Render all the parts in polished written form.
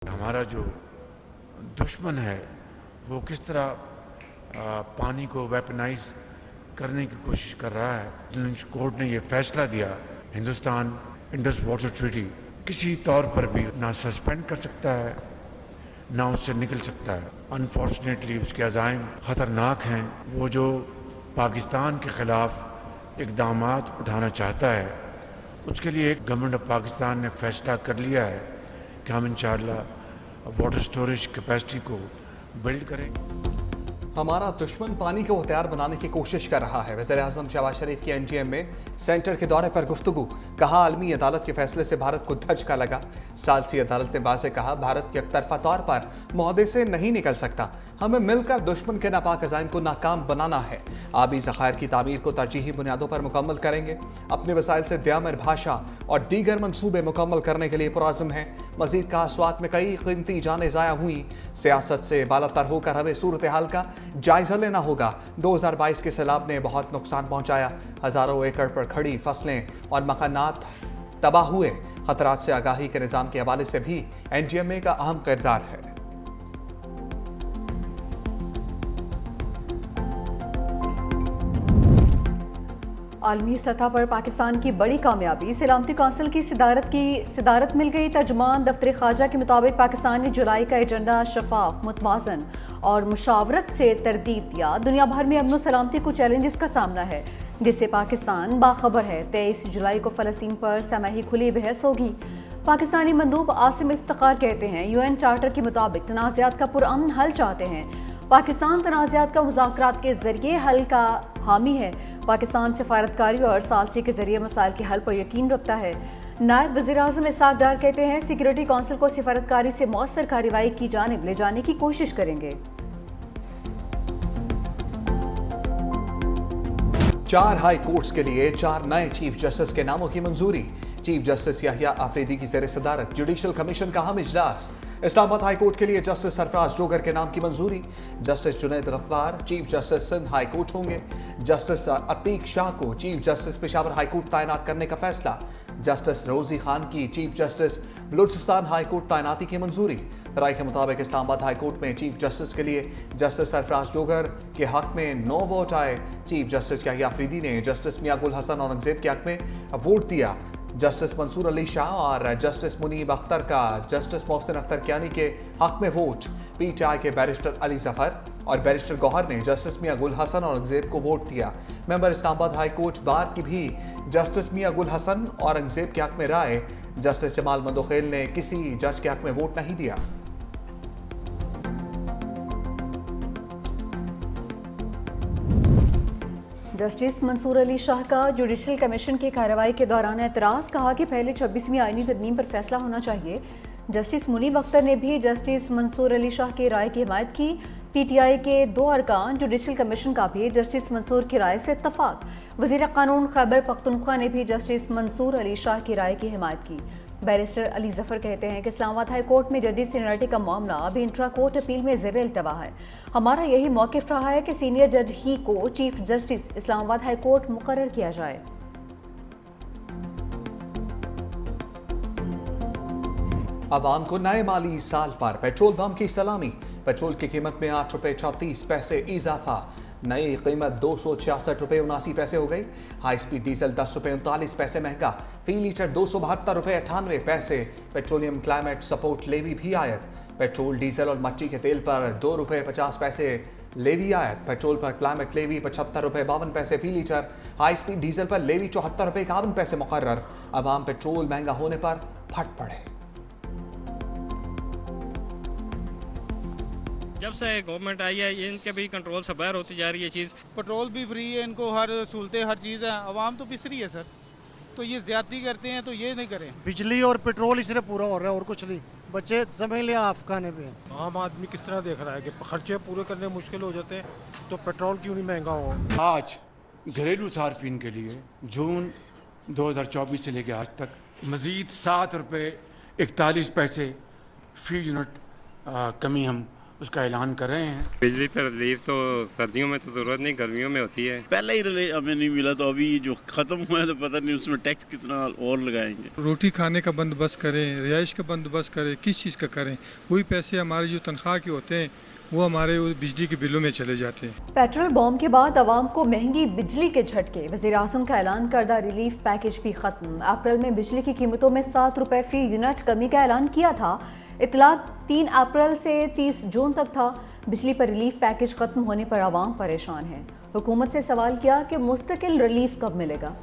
हमारा जो दुश्मन है वो किस तरह पानी को वेपनाइज करने की कोशिश कर रहा है। लंच कोर्ट ने ये फैसला दिया, हिंदुस्तान इंडस वाटर ट्रीटी किसी तौर पर भी ना सस्पेंड कर सकता है ना उससे निकल सकता है। अनफॉर्चुनेटली उसके अज़ाइम ख़तरनाक हैं। वो जो पाकिस्तान के ख़िलाफ़ इक़दामात उठाना चाहता है उसके लिए गवर्नमेंट ऑफ पाकिस्तान ने फ़ैसला कर लिया है कि हम इंशाअल्लाह वाटर स्टोरेज कैपेसिटी को बिल्ड करेंगे। हमारा दुश्मन पानी को हथियार बनाने की कोशिश कर रहा है। वज़ीर-ए-आज़म शहबाज शरीफ की एनजीएम में सेंटर के दौरे पर गुफ्तगू। कहा आलमी अदालत के फैसले से भारत को धचका लगा। सालसी अदालत ने वाज़ेह कहा भारत के एकतरफा तौर पर मुआहदे से नहीं निकल सकता। हमें मिलकर दुश्मन के नापाक अज़ाइम को नाकाम बनाना है। आबी ज़खायर की तामीर को तरजीही बुनियादों पर मुकम्मल करेंगे। अपने वसाइल से दयामर भाषा और दीगर मनसूबे मुकम्मल करने के लिए पुरअज़्म है। मज़ीद कहा स्वात में कई कीमती जानें ज़ाया हुई। सियासत से बालातर होकर हमें सूरत हाल का जायजा लेना होगा। 2022 के सैलाब ने बहुत नुकसान पहुंचाया। हजारों एकड़ पर खड़ी फसलें और मकानात तबाह हुए। खतरात से आगाही के निज़ाम के हवाले से भी एनजीएमए का अहम किरदार है। आलमी सतह पर पाकिस्तान की बड़ी कामयाबी, सलामती कौंसिल की सदारत मिल गई। तर्जुमान दफ्तर ख़ारजा के मुताबिक पाकिस्तान ने जुलाई का एजेंडा शफाफ, मुतवाज़न और मुशावरत से तरतीब दिया। दुनिया भर में अमन सलामती को चैलेंजेस का सामना है जिससे पाकिस्तान बाखबर है। 23 जुलाई को फ़लस्तीन पर समाही खुली बहस होगी। पाकिस्तानी मंदूब आसिम इफ्तिखार कहते हैं यूएन चार्टर के मुताबिक तनाज़ात का पुरअमन हल चाहते हैं। पाकिस्तान तनाज़ात का मुज़ाकरात के जरिए हल का हामी है। पाकिस्तान सफारतकारी और सालसी के जरिए मसाइल के हल पर यकीन रखता है। नायब वज़ीर-ए-आज़म इसाक डार कहते हैं सिक्योरिटी काउंसिल को सफारतकारी से मौसर कार्रवाई की जानिब ले जाने की कोशिश करेंगे। 4 हाई कोर्ट्स के लिए 4 नए चीफ जस्टिस के नामों की मंजूरी। चीफ जस्टिस याहिया आफरीदी की ज़ेर सदारत जुडिशल कमीशन का अहम इजलास। इस्लामाबाद हाई कोर्ट के लिए जस्टिस सरफराज जोगर के नाम की मंजूरी। Justice Junaid Ghaffar chief justice Sindh high court होंगे। जस्टिस अतीक शाह को chief justice Peshawar high court तैनात करने का फैसला। जस्टिस रोजी खान की chief justice Balochistan high court तैनाती की मंजूरी। राय के मुताबिक इस्लामाबाद हाई कोर्ट में चीफ जस्टिस के लिए जस्टिस सरफराज जोगर के हक में 9 वोट आए। चीफ जस्टिस याहिया आफरीदी ने जस्टिस मियां गुल हसन औरंगजेब के हक में वोट दिया। जस्टिस मंसूर अली शाह और जस्टिस मुनीब अख्तर का जस्टिस मोहसिन अख्तर कियानी के हक में वोट। पीटीआई के बैरिस्टर अली जफर और बैरिस्टर गौहर ने जस्टिस मियां गुल हसन औरंगजेब को वोट दिया। Member Islamabad high court bar की भी जस्टिस मियां गुल हसन औरंगजेब के हक में राय। जस्टिस जमाल मंदोखेल ने किसी जज के हक में वोट नहीं दिया। जस्टिस मंसूर अली शाह का जुडिशल कमीशन की कार्रवाई के दौरान एतराज़, कहा कि पहले 26वीं आईनी तरमीम पर फैसला होना चाहिए। जस्टिस मुनीब अख्तर ने भी जस्टिस मंसूर अली शाह की राय की हिमायत की। पीटीआई के 2 अरकान जुडिशल कमीशन का भी जस्टिस मंसूर की राय से इत्तफाक। वज़ीर कानून खैबर पख्तूनख्वा ने भी जस्टिस मंसूर अली शाह की राय की हिमायत की। बैरिस्टर अली जफर कहते हैं कि इस्लामाबाद हाई कोर्ट में जजेस सीनियरिटी का मामला अभी इंट्रा कोर्ट अपील में ज़ेर इल्तवा है। हमारा यही मौक़िफ़ रहा है कि सीनियर जज ही को chief justice Islamabad high court मुकर्रर किया जाए। आवाम को नए माली साल पर पेट्रोल पंप की सलामी। पेट्रोल की कीमत में 8 रुपये 34 पैसे इजाफा। नई कीमत 266 रुपये 79 पैसे हो गई। हाई स्पीड डीजल 10 रुपये 39 पैसे महंगा। फी लीटर 272 रुपये 98 पैसे। पेट्रोलियम क्लाइमेट सपोर्ट लेवी भी आयत। पेट्रोल डीजल और मट्टी के तेल पर 2 रुपये 50 पैसे लेवी आयत। पेट्रोल पर क्लाइमेट लेवी 75 रुपये 52 पैसे फी लीटर। हाई स्पीड डीजल पर लेवी 74 रुपये 51 पैसे मुकर्रर। अवाम पेट्रोल महंगा होने पर फट पड़े। जब से गवर्नमेंट आई है इनके भी कंट्रोल से बाहर होती जा रही है चीज़। पेट्रोल भी फ्री है, इनको हर सहूलतें हर चीज़ है। आवाम तो पिस रही है सर, तो ये ज्यादती करते हैं तो ये नहीं करें। बिजली और पेट्रोल इससे पूरा हो रहा है और कुछ नहीं। बच्चे समझ लिया आप खाने पे। आम आदमी किस तरह देख रहा है कि खर्चे पूरे करने मुश्किल हो जाते हैं, तो पेट्रोल क्यों नहीं महंगा हो। आज घरेलू सार्फिन के लिए जून 2024 से लेकर आज तक मज़ीद 7 रुपये 41 पैसे फी यूनिट कमी हम उसका ऐलान कर रहे हैं। बिजली पर रिलीफ तो सर्दियों में तो ज़रूरत नहीं, गर्मियों में होती है। पहले ही रिलीफ हमें नहीं मिला, तो अभी जो ख़त्म हुआ है तो पता नहीं उसमें टैक्स कितना और लगाएंगे। रोटी खाने का बंदोबस्त करें, रिहाइश का बंदोबस्त करें, किस चीज़ का करें, वही पैसे हमारे जो तनख्वाह के होते हैं वो हमारे बिजली के बिलों में चले जाते हैं। पेट्रोल बॉम्ब के बाद आवाम को महंगी बिजली के झटके। वज़ीर-ए-आज़म का ऐलान करदा रिलीफ पैकेज भी खत्म। अप्रैल में बिजली की कीमतों में 7 रुपये फी यूनिट कमी का ऐलान किया था। इतलाक 3 अप्रैल से 30 जून तक था। बिजली पर रिलीफ पैकेज खत्म होने पर आवाम परेशान है। हुकूमत से सवाल किया कि मुस्तकिल रिलीफ कब मिलेगा।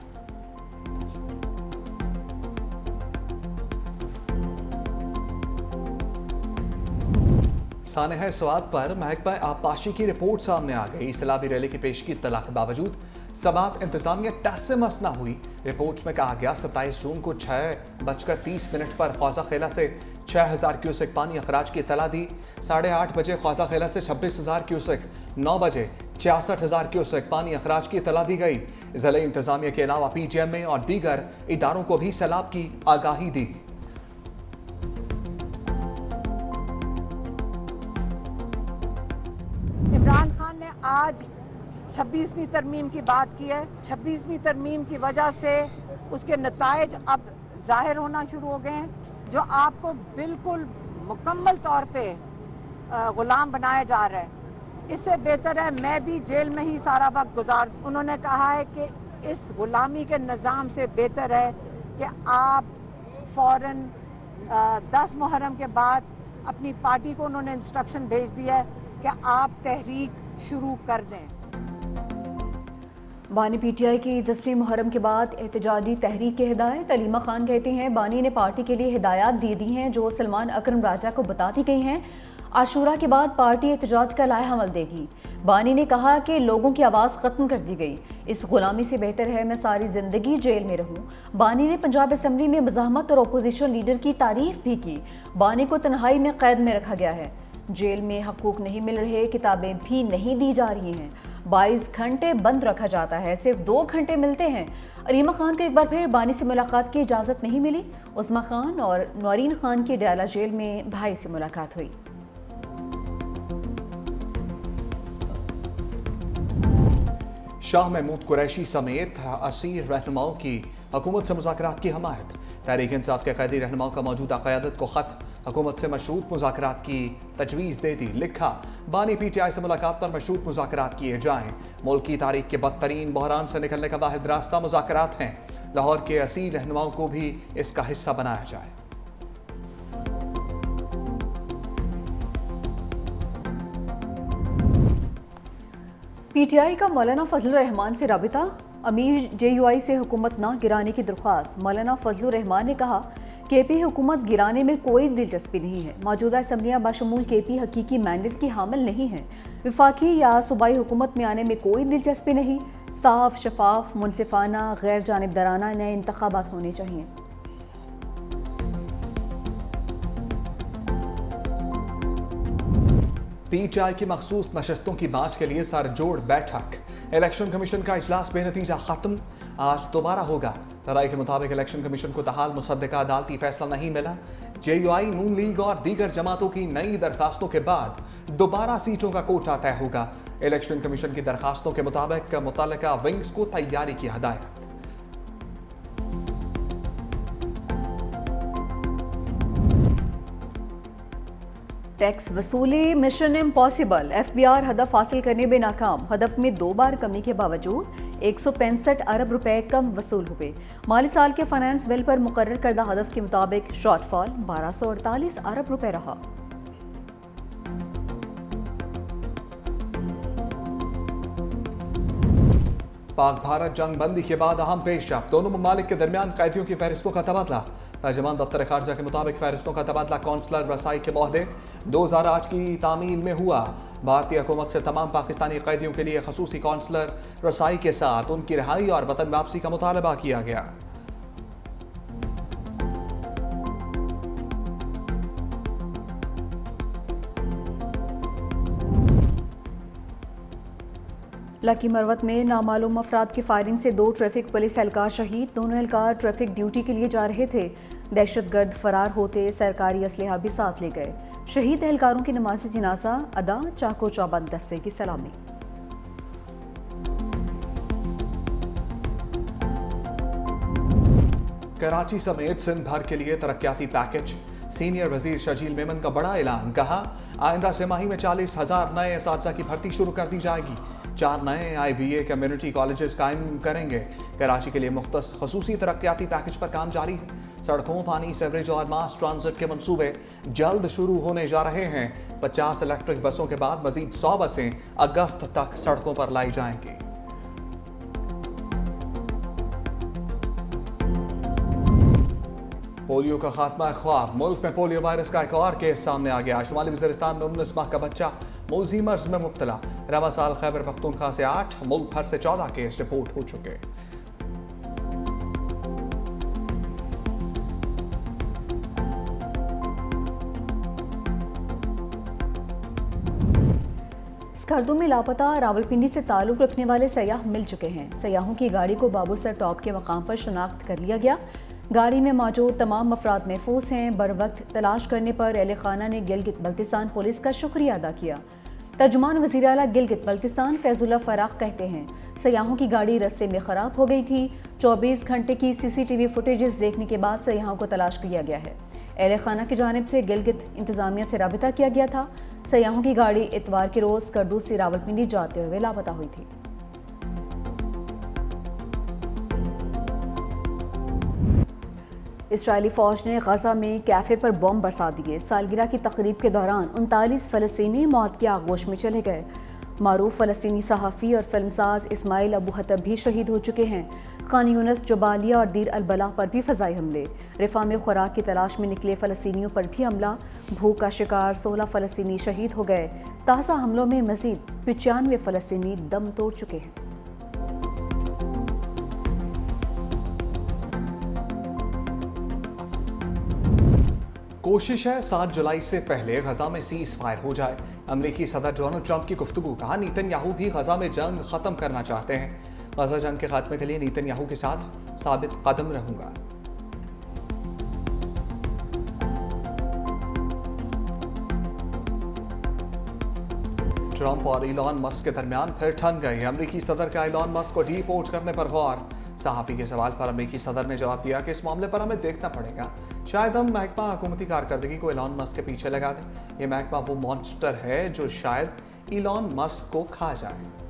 सानह स्वाद पर महकमा आबपाशी की रिपोर्ट सामने आ गई। सैलाबी रैली की पेश की इत्तला के बावजूद समात इंतजामिया टस से मस न हुई। रिपोर्ट में कहा गया 27 जून को 6:30 पर ख्वाजा खेला से 6000 क्यूसेक पानी अखराज की इत्तला दी। 8:30 बजे ख्वाजा खेला से 26,000 क्यूसेक, 9 बजे 66,000 क्यूसेक पानी अखराज की इत्तला दी गई। ज़िले इंतजामिया के अलावा PGMA और दीगर इदारों को भी सैलाब की आगाही दी। इमरान खान ने आज 26वीं तरमीम की बात की है। 26वीं तरमीम की वजह से उसके नतायज अब जाहिर होना शुरू हो गए हैं, जो आपको बिल्कुल मुकम्मल तौर पे गुलाम बनाया जा रहा है। इससे बेहतर है मैं भी जेल में ही सारा वक्त गुजार। उन्होंने कहा है कि इस गुलामी के निज़ाम से बेहतर है कि आप फौरन 10 मुहर्रम के बाद अपनी पार्टी को उन्होंने इंस्ट्रक्शन भेज दिया है कि आप तहरीक शुरू कर दें। बानी PTI की 10वीं मुहर्रम के बाद एहतजाजी तहरीक की हिदायत। अलीमा खान कहती हैं बानी ने पार्टी के लिए हिदायत दे दी हैं जो सलमान अकरम राजा को बता दी गई हैं। आशूरा के बाद पार्टी एहतजाज का लाहेहमल देगी। बानी ने कहा कि लोगों की आवाज़ ख़त्म कर दी गई। इस गुलामी से बेहतर है मैं सारी ज़िंदगी जेल में रहूं। बानी ने पंजाब असम्बली में मज़ाहमत और अपोजिशन लीडर की तारीफ भी की। बानी को तन्हाई में कैद में रखा गया है। जेल में हकूक नहीं मिल रहे, किताबें भी नहीं दी जा रही हैं। 22 घंटे बंद रखा जाता है, सिर्फ 2 घंटे मिलते हैं। अलीमा खान को एक बार फिर बानी से मुलाकात की इजाज़त नहीं मिली। उस्मा खान और नौरीन खान की डयाला जेल में भाई से मुलाकात हुई। शाह महमूद कुरैशी समेत असीर रहनुमाओं की हुकूमत से मुज़ाकरात की हमायत। तहरीक इंसाफ के कैदी रहनुमाओं का मौजूदा क़यादत को ख़त हुकूमत से मशरूत मुज़ाकरात की तजवीज़ दे दी। लिखा बानी PTI से मुलाकात पर मशरूत मुज़ाकरात किए जाएँ। मुल्क की तारीख के बदतरीन बहरान से निकलने का वाहिद रास्ता मुज़ाकरात हैं। लाहौर के असीर रहनुमाओं को भी इसका हिस्सा बनाया जाए। PTI का मौलाना फजलुर रहमान से राबिता। अमीर JUI से हुकूमत ना गिराने की दरख्वास्त। मौलाना फजलुर रहमान ने कहा KP हुकूमत गिराने में कोई दिलचस्पी नहीं है। मौजूदा असम्बलियाँ बाशमूल KP हकीकी मैंडेट की हामिल नहीं हैं। विफाकी या सूबाई हुकूमत में आने में कोई दिलचस्पी नहीं। साफ, शफाफ, मुनसिफाना, गैर जानिबदाराना नए इंतखाबात होने चाहिए। PTI की मखसूस नशस्तों की बाँट के लिए सरजोड़ बैठक। इलेक्शन कमीशन का इजलास बेनतीजा खत्म, आज दोबारा होगा। राय के मुताबिक इलेक्शन कमीशन को तहाल मुसद्दका अदालती फैसला नहीं मिला। JUI, नून लीग और दीगर जमातों की नई दरखास्तों के बाद दोबारा सीटों का कोटा तय होगा। इलेक्शन कमीशन की दरखास्तों के मुताबिक मुतल्लिका विंग्स को तैयारी की हिदायत। टैक्स वसूली मिशन इम्पॉसिबल। FBR हदफ हासिल करने में नाकाम। हदफ में 2 बार कमी के बावजूद 165 अरब रुपए कम वसूल हुए। माली साल के फाइनेंस बिल पर मुकर्रर करदा हदफ के मुताबिक शॉर्टफॉल 1248 अरब रुपए रहा। पाक भारत जंग बंदी के बाद अहम पेशरफ। दोनों ममालिक के दरमियान कैदियों की फहरिस्तों का तबादला। तर्जुमान दफ्तर खारजा के मुताबिक फहरिस्तों का तबादला कौंसलर रसाई के मोहदे 2008 की तामील में हुआ। भारतीय हुकूमत से तमाम पाकिस्तानी कैदियों के लिए खसूसी कौंसलर रसाई के साथ उनकी रिहाई और वतन वापसी का मुतालबा किया गया। लकी मरवत में नामालूम अफराद की फायरिंग से 2 ट्रैफिक पुलिस एहलकार शहीद। दोनों एहलकार ट्रैफिक ड्यूटी के लिए जा रहे थे। दहशतगर्द फरार होते सरकारी असलहा भी साथ ले गए। शहीद एहलकारों की नमाज जनाजा अदा, चाको चौबंद दस्ते की सलामी। कराची समेत सिंध भर के लिए तरक्याती पैकेज। सीनियर वजीर शर्जील मेमन का बड़ा ऐलान, कहा आइंदा तिमाही में 40,000 नए असातिज़ा की भर्ती शुरू कर दी जाएगी। 4 नए IBA कम्युनिटी कॉलेजेस कायम करेंगे। कराची के लिए मुख्तस खसूसी तरक्याती पैकेज पर काम जारी है। सड़कों, पानी, सेवरेज और मास ट्रांजिट के मंसूबे जल्द शुरू होने जा रहे हैं। 50 इलेक्ट्रिक बसों के बाद मजीद 100 बसें अगस्त तक सड़कों पर लाई जाएंगी। पोलियो का खात्मा ख्वाब, मुल्क में पोलियो वायरस का एक और केस सामने आ गया। शुमाली वज़ीरिस्तान में 19 माह का बच्चा मौजी मर्ज में मुब्तला। रवा साल खैबर पख्तूनख्वा से 8, मुल्क भर से 14 केस रिपोर्ट हो चुके। स्कर्दू में लापता रावलपिंडी से ताल्लुक़ रखने वाले सयाह मिल चुके हैं। सयाहों की गाड़ी को बाबूसर टॉप के मकाम पर शनाख्त कर लिया गया। गाड़ी में मौजूद तमाम अफराद महफूज हैं। बर वक्त तलाश करने पर अहले खाना ने गिलगित बल्तिस्तान पुलिस का शुक्रिया अदा किया। तर्जुमान वज़ीर आला गिलगित बल्तिस्तान फैजुल्लाह फराख कहते हैं, सयाहों की गाड़ी रास्ते में ख़राब हो गई थी। 24 घंटे की CCTV फुटेजेस देखने के बाद सयाहों को तलाश किया गया है। अहले खाना की जानिब से गिलगित इंतज़ामिया से राबिता किया गया था। सयाहों की गाड़ी इतवार के रोज़ स्कर्दू से रावलपिंडी जाते हुए लापता हुई थी। इस्राएली फ़ौज ने गजा में कैफ़े पर बम बरसा दिए। सालगिरह की तकरीब के दौरान 39 फ़लस्तीनी मौत की आगोश में चले गए। मारूफ फ़लस्तीनी सहाफ़ी और फिल्मसाज इस्माइल अबू हतब भी शहीद हो चुके हैं। खान यूनस, जबालिया और दीर अल-बलाह पर भी फ़ज़ाई हमले। रिफा में खुराक की तलाश में निकले फ़लस्तीनियों पर भी हमला। भूख का शिकार 16 फ़लस्तीनी शहीद हो गए। ताज़ा हमलों में मज़ीद 95 फ़लस्तीनी दम तोड़ चुके हैं। कोशिश है 7 जुलाई से पहले गजा में सीज फायर हो जाए। अमेरिकी सदर डोनाल्ड ट्रंप की गुफ्तगू, कहा नेतन्याहू भी गजा में जंग खत्म करना चाहते हैं। गजा जंग के खात्मे के लिए नेतन्याहू के साथ साबित कदम रहूंगा। ट्रंप और इलॉन मस्क के दरमियान फिर ठन गई। अमेरिकी सदर का इलॉन मस्क को डीपोर्ट करने पर गौर। सहाफ़ी के सवाल पर अमेरिकी सदर ने जवाब दिया कि इस मामले पर हमें देखना पड़ेगा। शायद हम महकमा हुकूमती कारकर्दगी को इलॉन मस्क के पीछे लगा दें। ये महकमा वो मॉन्स्टर है जो शायद इलॉन मस्क को खा जाए।